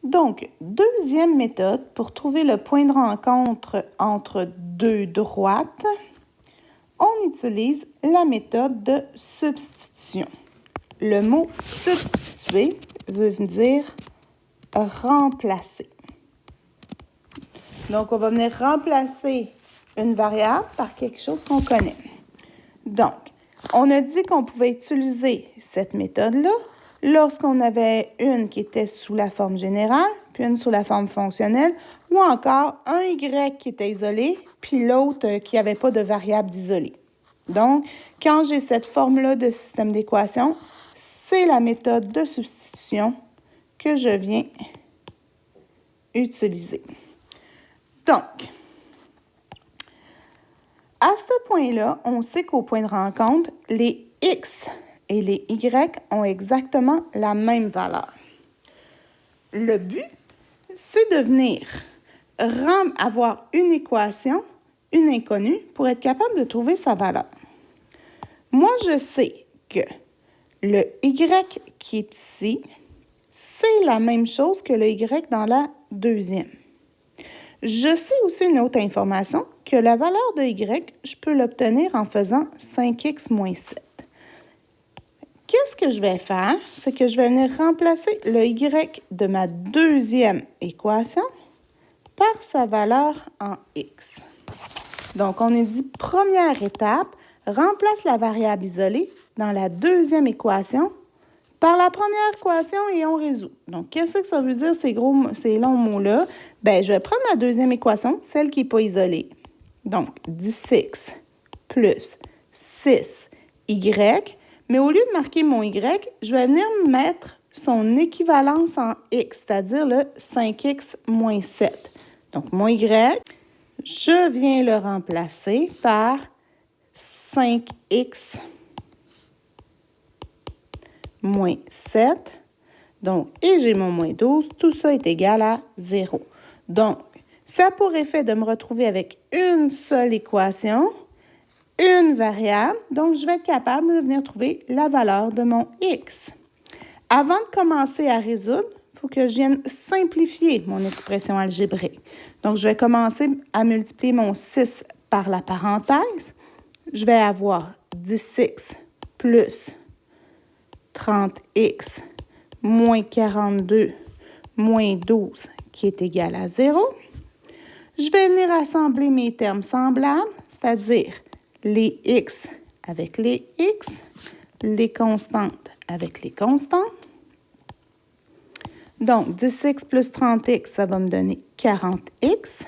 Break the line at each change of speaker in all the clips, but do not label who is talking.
Donc, deuxième méthode pour trouver le point de rencontre entre deux droites, on utilise la méthode de substitution. Le mot « substituer » veut dire « remplacer ». Donc, on va venir remplacer une variable par quelque chose qu'on connaît. Donc, on a dit qu'on pouvait utiliser cette méthode-là lorsqu'on avait une qui était sous la forme générale, puis une sous la forme fonctionnelle, ou encore un Y qui était isolé, puis l'autre qui n'avait pas de variable d'isolé. Donc, quand j'ai cette forme-là de système d'équation, c'est la méthode de substitution que je viens utiliser. Donc, à ce point-là, on sait qu'au point de rencontre, les X et les Y ont exactement la même valeur. Le but, c'est de venir avoir une équation, une inconnue, pour être capable de trouver sa valeur. Moi, je sais que le Y qui est ici, c'est la même chose que le Y dans la deuxième. Je sais aussi une autre information, que la valeur de Y, je peux l'obtenir en faisant 5x moins 7. Qu'est-ce que je vais faire? C'est que je vais venir remplacer le Y de ma deuxième équation par sa valeur en X. Donc, on a dit première étape, remplace la variable isolée dans la deuxième équation par la première équation et on résout. Donc, qu'est-ce que ça veut dire ces longs mots-là? Bien, je vais prendre ma deuxième équation, celle qui n'est pas isolée. Donc, 10x plus 6y. Mais au lieu de marquer mon y, je vais venir mettre son équivalence en x, c'est-à-dire le 5x moins 7. Donc, mon y, je viens le remplacer par 5x moins 7. Donc, et j'ai mon moins 12. Tout ça est égal à 0. Donc, ça a pour effet de me retrouver avec une seule équation, une variable. Donc, je vais être capable de venir trouver la valeur de mon x. Avant de commencer à résoudre, il faut que je vienne simplifier mon expression algébrique. Donc, je vais commencer à multiplier mon 6 par la parenthèse. Je vais avoir 10x plus 30x moins 42 moins 12 qui est égal à 0. Je vais venir assembler mes termes semblables, c'est-à-dire les x avec les x, les constantes avec les constantes. Donc, 10x plus 30x, ça va me donner 40x.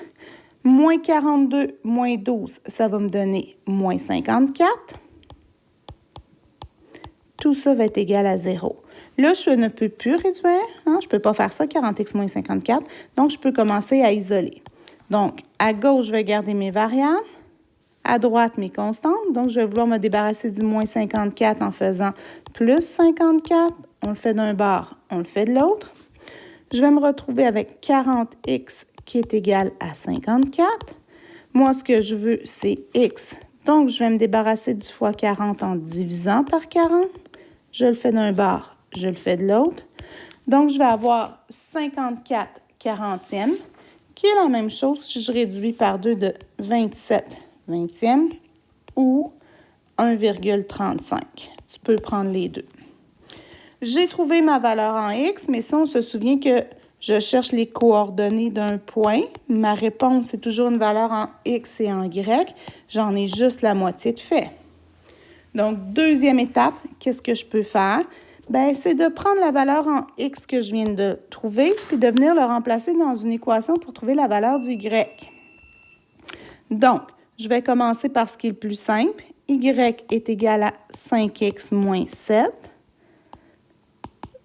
Moins 42 moins 12, ça va me donner moins 54. Tout ça va être égal à 0. Là, je ne peux plus réduire. Je ne peux pas faire ça, 40x moins 54. Donc, je peux commencer à isoler. Donc, à gauche, je vais garder mes variables. À droite, mes constantes. Donc, je vais vouloir me débarrasser du moins 54 en faisant plus 54. On le fait d'un bord, on le fait de l'autre. Je vais me retrouver avec 40x qui est égal à 54. Moi, ce que je veux, c'est x. Donc, je vais me débarrasser du fois 40 en divisant par 40. Je le fais d'un bord, je le fais de l'autre. Donc, je vais avoir 54 quarantièmes, qui est la même chose si je réduis par 2 de 27 vingtièmes ou 1,35. Tu peux prendre les deux. J'ai trouvé ma valeur en x, mais si on se souvient que je cherche les coordonnées d'un point, ma réponse est toujours une valeur en x et en y. J'en ai juste la moitié de fait. Donc, deuxième étape, qu'est-ce que je peux faire? Bien, c'est de prendre la valeur en x que je viens de trouver, puis de venir le remplacer dans une équation pour trouver la valeur du y. Donc, je vais commencer par ce qui est le plus simple. Y est égal à 5x moins 7.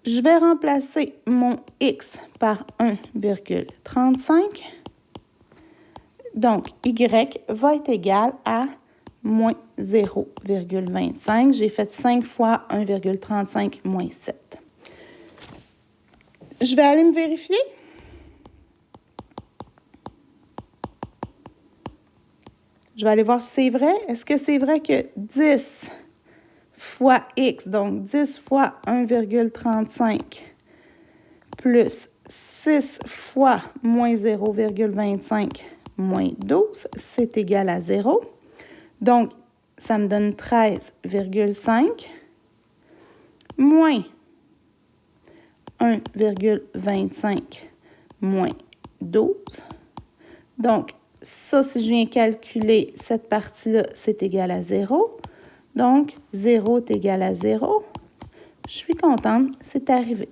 Je vais remplacer mon x par 1,35. Donc, y va être égal à moins 0,25. J'ai fait 5 fois 1,35 moins 7. Je vais aller me vérifier. Je vais aller voir si c'est vrai. Est-ce que c'est vrai que 10 fois x, donc 10 fois 1,35 plus 6 fois moins 0,25 moins 12, c'est égal à 0. Donc, ça me donne 13,5 moins 1,25 moins 12. Donc, ça, si je viens calculer cette partie-là, c'est égal à 0. Donc, 0 est égal à 0. Je suis contente, c'est arrivé.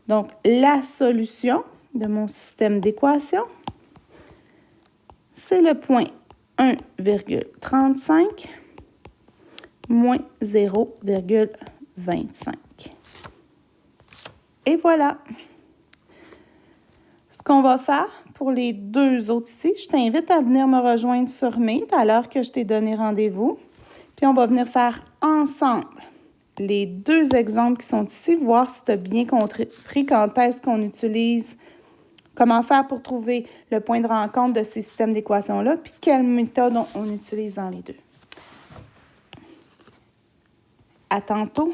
Donc, la solution de mon système d'équation, c'est le point 1,35 moins 0,25. Et voilà. Ce qu'on va faire pour les deux autres ici, je t'invite à venir me rejoindre sur Meet à l'heure que je t'ai donné rendez-vous. Puis on va venir faire ensemble les deux exemples qui sont ici, voir si tu as bien compris quand est-ce qu'on utilise, comment faire pour trouver le point de rencontre de ces systèmes d'équations-là, puis quelle méthode on utilise dans les deux. À tantôt.